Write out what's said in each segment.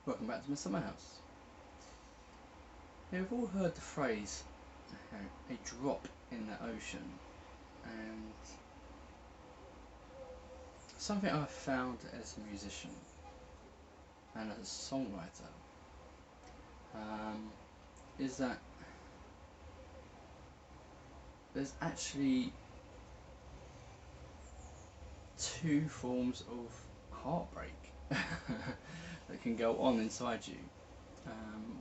Welcome back to my summer house. Now, we've all heard the phrase, a drop in the ocean, and something I've found as a musician and as a songwriter is that there's actually two forms of heartbreak that can go on inside you.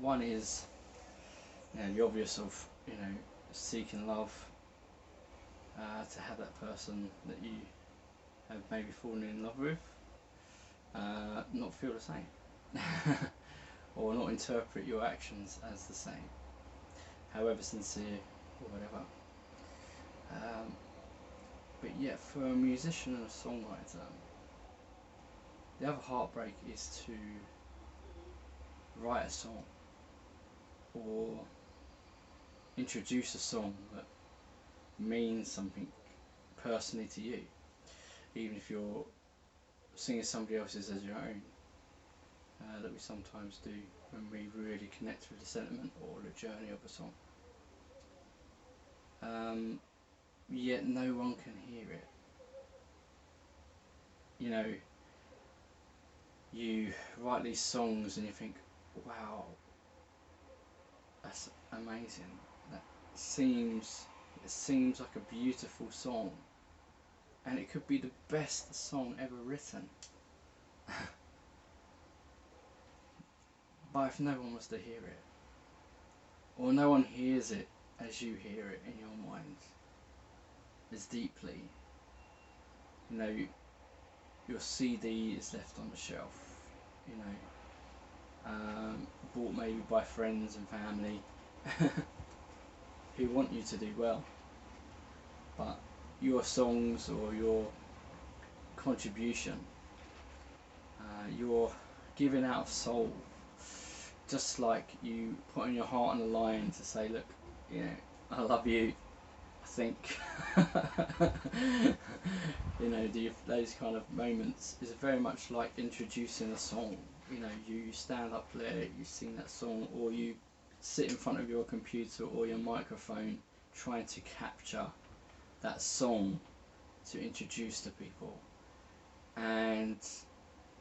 One is, the obvious of seeking love, to have that person that you have maybe fallen in love with not feel the same, or not interpret your actions as the same, however sincere or whatever. But yet, for a musician and a songwriter, the other heartbreak is to write a song or introduce a song that means something personally to you, even if you're singing somebody else's as your own, that we sometimes do when we really connect with the sentiment or the journey of a song. Yet no one can hear it. You write these songs and you think, wow, that's amazing. It seems like a beautiful song, and it could be the best song ever written. But if no one was to hear it, or no one hears it as you hear it in your mind as deeply, your CD is left on the shelf, bought maybe by friends and family who want you to do well, but your songs or your contribution, you're giving out of soul, just like you putting your heart on the line to say, look, I love you, I think. Those kind of moments is very much like introducing a song. You stand up there, you sing that song, or you sit in front of your computer or your microphone trying to capture that song to introduce to people. And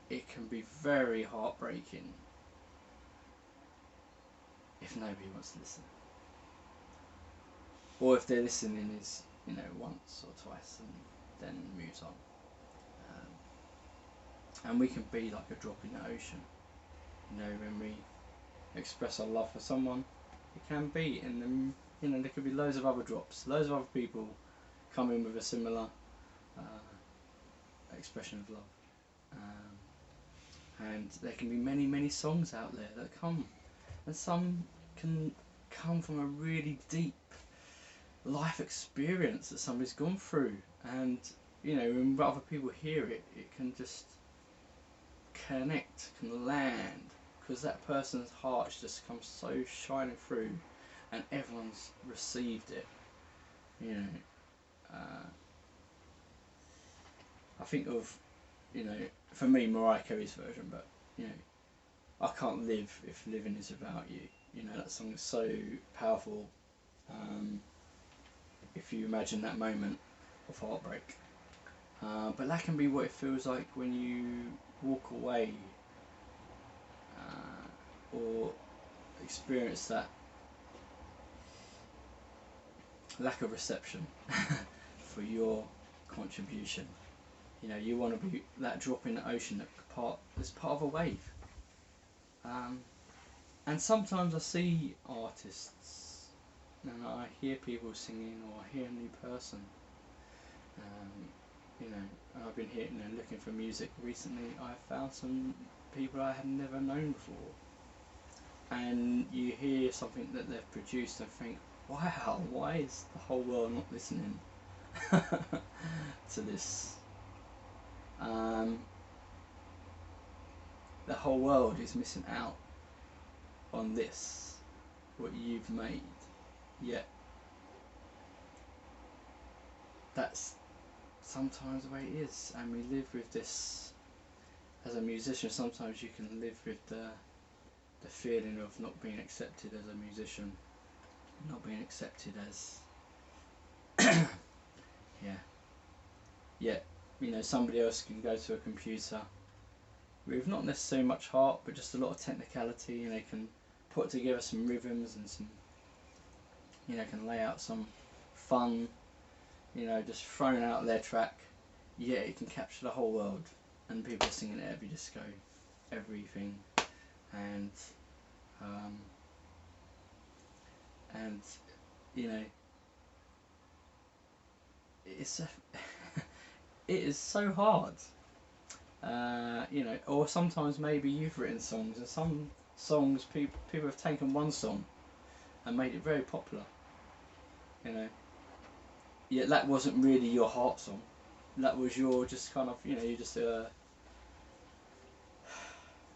it can be very heartbreaking if nobody wants to listen. Or if they're listening is, once or twice and then moves on. And we can be like a drop in the ocean. When we express our love for someone, it can be, and then, there could be loads of other drops, loads of other people come in with a similar expression of love. And there can be many, many songs out there that come, and some can come from a really deep life experience that somebody's gone through, and when other people hear it, it can just connect, can land, because that person's heart just comes so shining through, and everyone's received it. I think of, for me, Mariah Carey's version, but I can't live if living is about you. That song is so powerful. If you imagine that moment of heartbreak, but that can be what it feels like when you walk away, or experience that lack of reception for your contribution. You want to be that drop in the ocean that's part of a wave. And sometimes I see artists and I hear people singing, or I hear a new person. I've been here, looking for music recently. I've found some people I had never known before, and you hear something that they've produced and think, wow, why is the whole world not listening to this? The whole world is missing out on this, what you've made. Yet that's sometimes the way it is, and we live with this as a musician. Sometimes you can live with the the feeling of not being accepted as a musician, not being accepted as yeah, yet somebody else can go to a computer with not necessarily much heart but just a lot of technicality, and they can put together some rhythms and some, can lay out some fun, just thrown out their track, yet it can capture the whole world and people are singing at every disco, everything, and and it's it is so hard, or sometimes maybe you've written songs, and some songs people have taken one song and made it very popular, yet that wasn't really your heart song. That was your just kind of, you just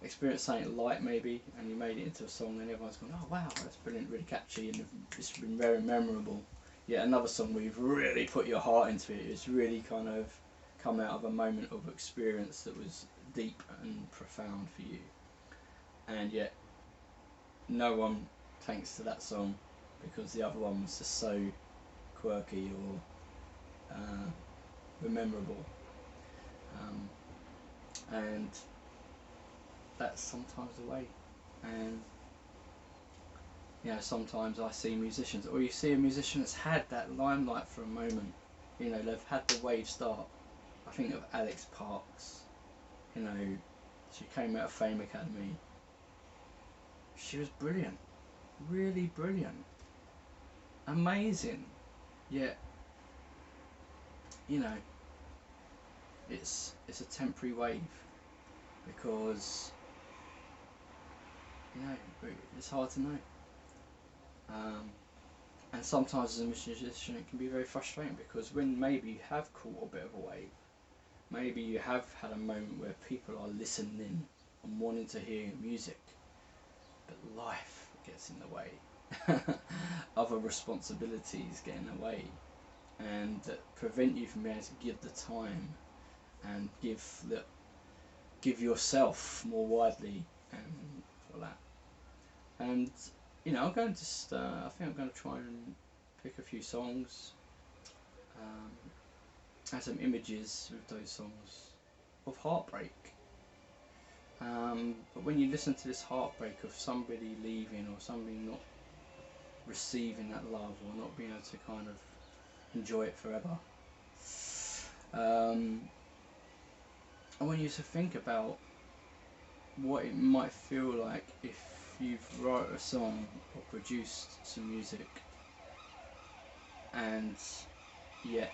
experienced something light maybe, and you made it into a song, and everyone's gone, oh wow, that's brilliant, really catchy, and it's been very memorable. Yet another song where you've really put your heart into it, it's really kind of come out of a moment of experience that was deep and profound for you, and yet no one takes to that song because the other one was just so quirky or memorable, and that's sometimes the way. And sometimes I see musicians, or you see a musician that's had that limelight for a moment, they've had the wave start. I think of Alex Parks, she came out of Fame Academy, she was brilliant, really brilliant, amazing, yet it's a temporary wave, because it's hard to know, and sometimes as a musician it can be very frustrating, because when maybe you have caught a bit of a wave, maybe you have had a moment where people are listening and wanting to hear your music, but life gets in the way, other responsibilities get in the way, and that prevent you from being able to give the time and give yourself more widely, for that. And I'm going to I think I'm going to try and pick a few songs, and some images with those songs of heartbreak. But when you listen to this heartbreak of somebody leaving, or somebody not receiving that love, or not being able to kind of enjoy it forever, I want you to think about what it might feel like if you've wrote a song or produced some music, and yet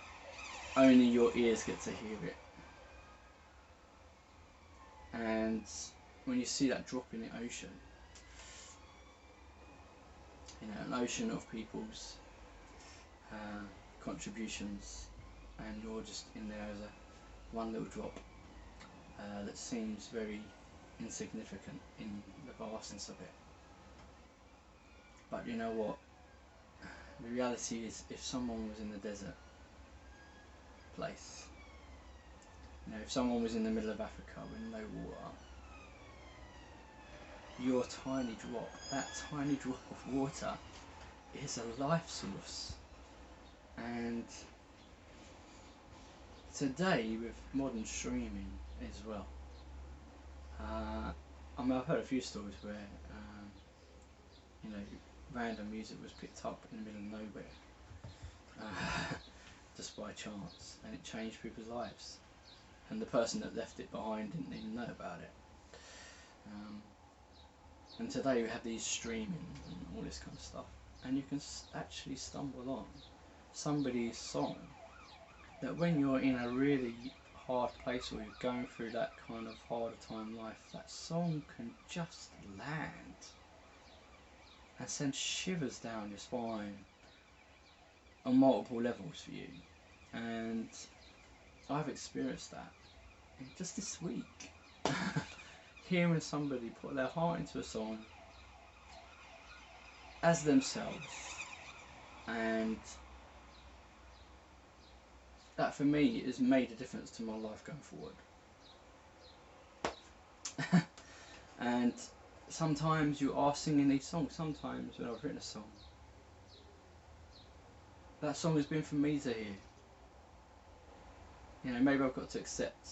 only your ears get to hear it. And when you see that drop in the ocean, an ocean of people's contributions, and you're just in there as a one little drop that seems very insignificant in the vastness of it. But you know what? The reality is, if someone was in the desert place, if someone was in the middle of Africa with no water, your tiny drop, that tiny drop of water, is a life source. And today, with modern streaming as well, I've heard a few stories where random music was picked up in the middle of nowhere, just by chance, and it changed people's lives, and the person that left it behind didn't even know about it. And today we have these streaming and all this kind of stuff, and you can actually stumble on somebody's song that, when you're in a really hard place, or you're going through that kind of harder time in life, that song can just land and send shivers down your spine on multiple levels for you. And I've experienced that just this week. Hearing somebody put their heart into a song as themselves, and that for me has made a difference to my life going forward. And sometimes you are singing these songs. Sometimes when I've written a song, that song has been for me to hear. You know, maybe I've got to accept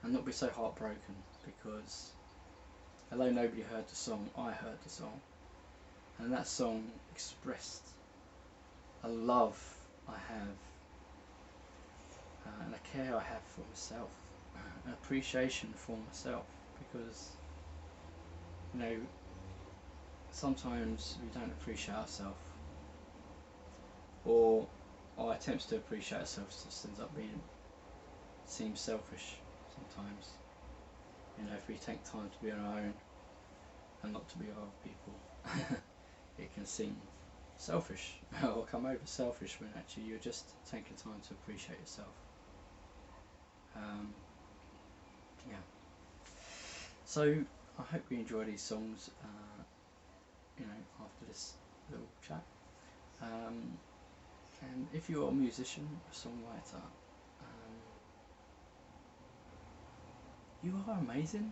and not be so heartbroken because although nobody heard the song, I heard the song, and that song expressed a love I have, and a care I have for myself, an appreciation for myself, because you know sometimes we don't appreciate ourselves, or our attempts to appreciate ourselves just ends up being seems selfish sometimes. You know, if we take time to be on our own and not to be with other people, it can seem selfish or come over selfish when actually you're just taking time to appreciate yourself. Yeah. So I hope you enjoy these songs. You know, after this little chat. And if you're a musician, a songwriter, you are amazing.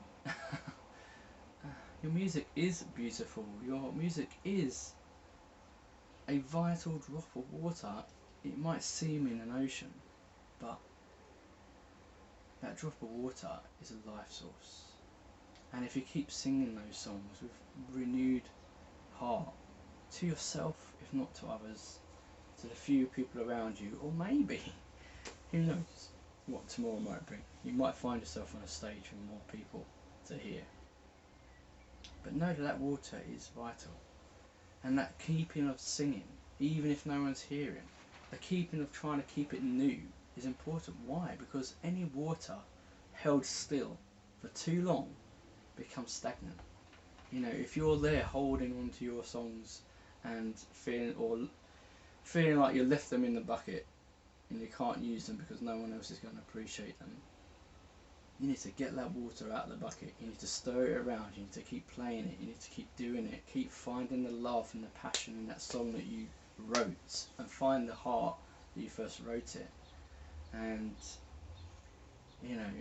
Your music is beautiful. Your music is a vital drop of water. It might seem in an ocean, but that drop of water is a life source. And if you keep singing those songs with renewed heart, to yourself, if not to others, to the few people around you, or maybe, who knows what tomorrow might bring. You might find yourself on a stage with more people to hear. But know that that water is vital. And that keeping of singing, even if no one's hearing, the keeping of trying to keep it new is important. Why? Because any water held still for too long becomes stagnant. You know, if you're there holding on to your songs and feeling like you left them in the bucket and you can't use them because no one else is going to appreciate them, you need to get that water out of the bucket. You need to stir it around. You need to keep playing it. You need to keep doing it. Keep finding the love and the passion in that song that you wrote, and find the heart that you first wrote it. And you know,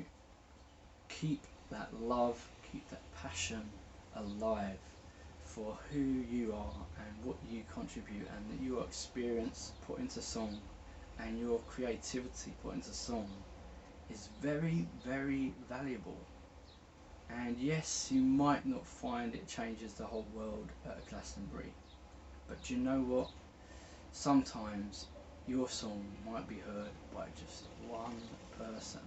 keep that love, keep that passion alive for who you are and what you contribute, and that your experience put into song and your creativity put into song is very, very valuable. And yes, you might not find it changes the whole world at a Glastonbury, but do you know what? Sometimes your song might be heard by just one person,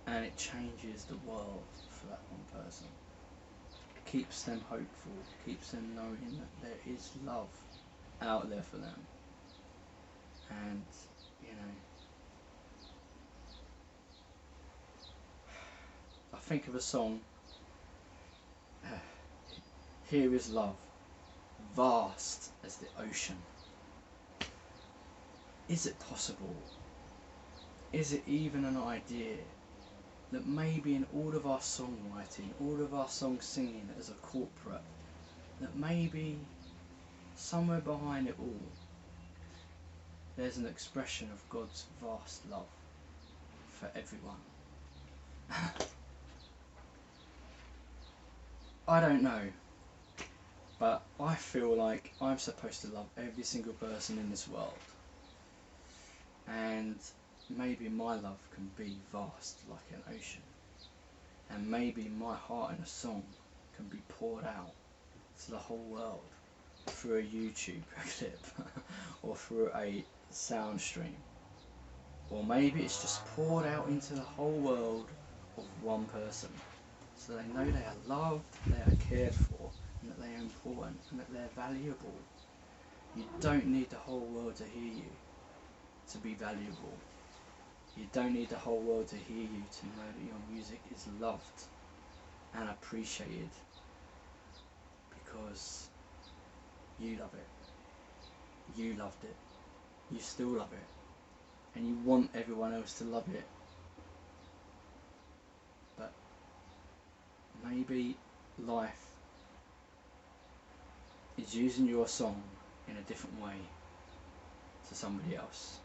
and it changes the world for that one person. It keeps them hopeful, keeps them knowing that there is love out there for them. And you know, I think of a song, here is love, vast as the ocean. Is it possible? Is it even an idea that maybe in all of our songwriting, all of our song singing as a corporate, that maybe somewhere behind it all there's an expression of God's vast love for everyone? I don't know, but I feel like I'm supposed to love every single person in this world, and maybe my love can be vast like an ocean, and maybe my heart in a song can be poured out to the whole world through a YouTube clip or through a sound stream, or maybe it's just poured out into the whole world of one person, so they know they are loved, they are cared for, and that they are important, and that they're valuable. You don't need the whole world to hear you to be valuable. You don't need the whole world to hear you to know that your music is loved and appreciated, because you love it, you loved it, you still love it, and you want everyone else to love it. But maybe life is using your song in a different way to somebody else.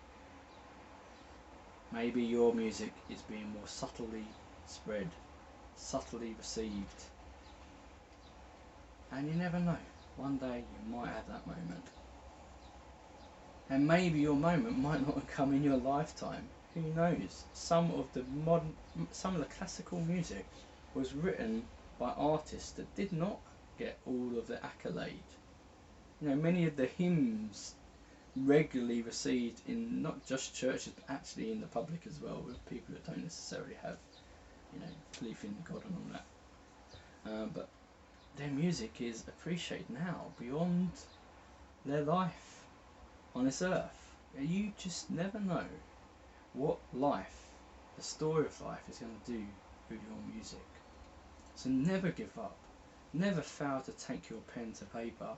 Maybe your music is being more subtly spread, subtly received, and you never know. One day you might have that moment. And maybe your moment might not have come in your lifetime. Who knows? Some of the classical music was written by artists that did not get all of the accolade. You know, many of the hymns regularly received in not just churches but actually in the public as well, with people that don't necessarily have, you know, belief in God and all that. But their music is appreciated now beyond their life on this earth. You just never know what life, the story of life, is going to do with your music. So never give up. Never fail to take your pen to paper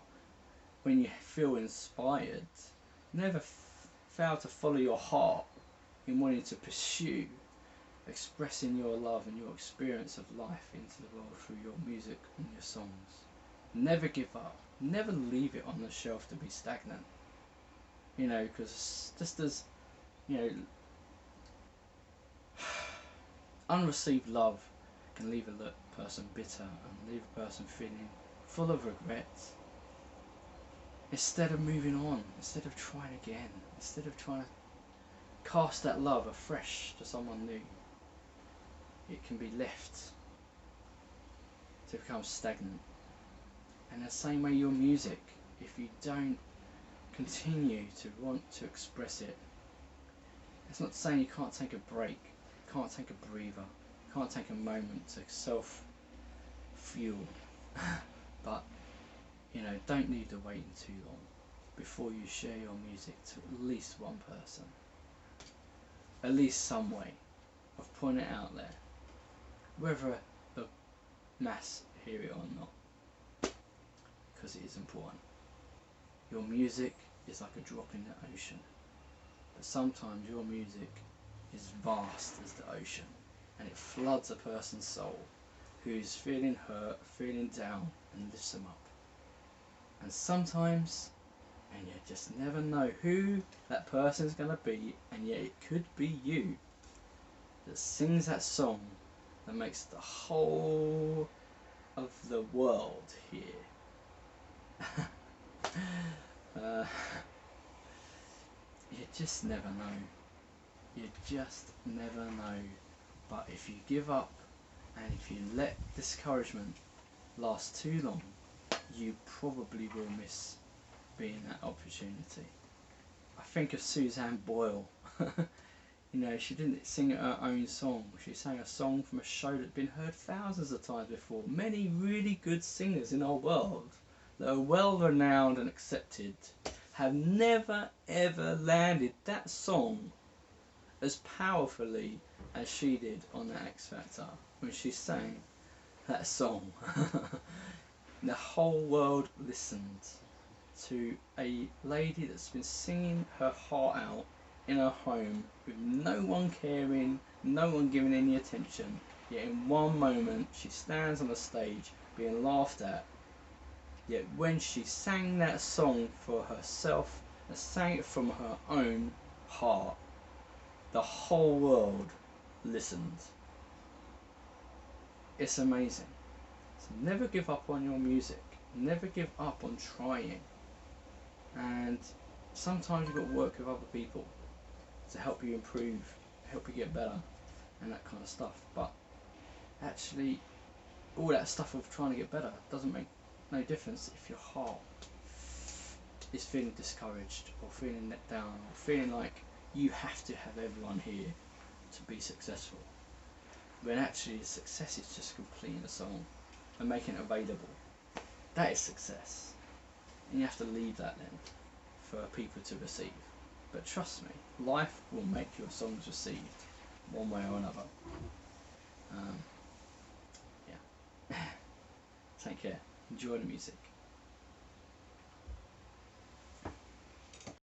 when you feel inspired. Never fail to follow your heart in wanting to pursue expressing your love and your experience of life into the world through your music and your songs. Never give up. Never leave it on the shelf to be stagnant. You know, because just as, you know, unreceived love can leave a person bitter and leave a person feeling full of regrets. Instead of moving on, instead of trying again, instead of trying to cast that love afresh to someone new, it can be left to become stagnant. And the same way your music, if you don't continue to want to express it, it's not saying you can't take a break, can't take a breather, can't take a moment to self-fuel, but you know, don't need to wait too long before you share your music to at least one person. At least some way of putting it out there, whether the mass hear it or not, because it is important. Your music is like a drop in the ocean, but sometimes your music is vast as the ocean, and it floods a person's soul who's feeling hurt, feeling down, and lifts them up. And sometimes, and you just never know who that person's going to be, and yet it could be you that sings that song that makes the whole of the world hear. You just never know. You just never know. But if you give up and if you let discouragement last too long, you probably will miss being that opportunity. I think of Suzanne Boyle. You know, she didn't sing her own song. She sang a song from a show that had been heard thousands of times before. Many really good singers in our world that are well renowned and accepted have never ever landed that song as powerfully as she did on the X Factor when she sang that song. The whole world listened to a lady that's been singing her heart out in her home with no one caring, no one giving any attention, yet in one moment she stands on the stage being laughed at, yet when she sang that song for herself and sang it from her own heart, the whole world listened. It's amazing. So never give up on your music, never give up on trying, and sometimes you've got to work with other people to help you improve, help you get better, and that kind of stuff. But actually, all that stuff of trying to get better doesn't make no difference if your heart is feeling discouraged or feeling let down or feeling like you have to have everyone here to be successful, when actually success is just completing a song and making it available. That is success, and you have to leave that then for people to receive. But trust me, life will make your songs received one way or another. Yeah. Take care. Enjoy the music.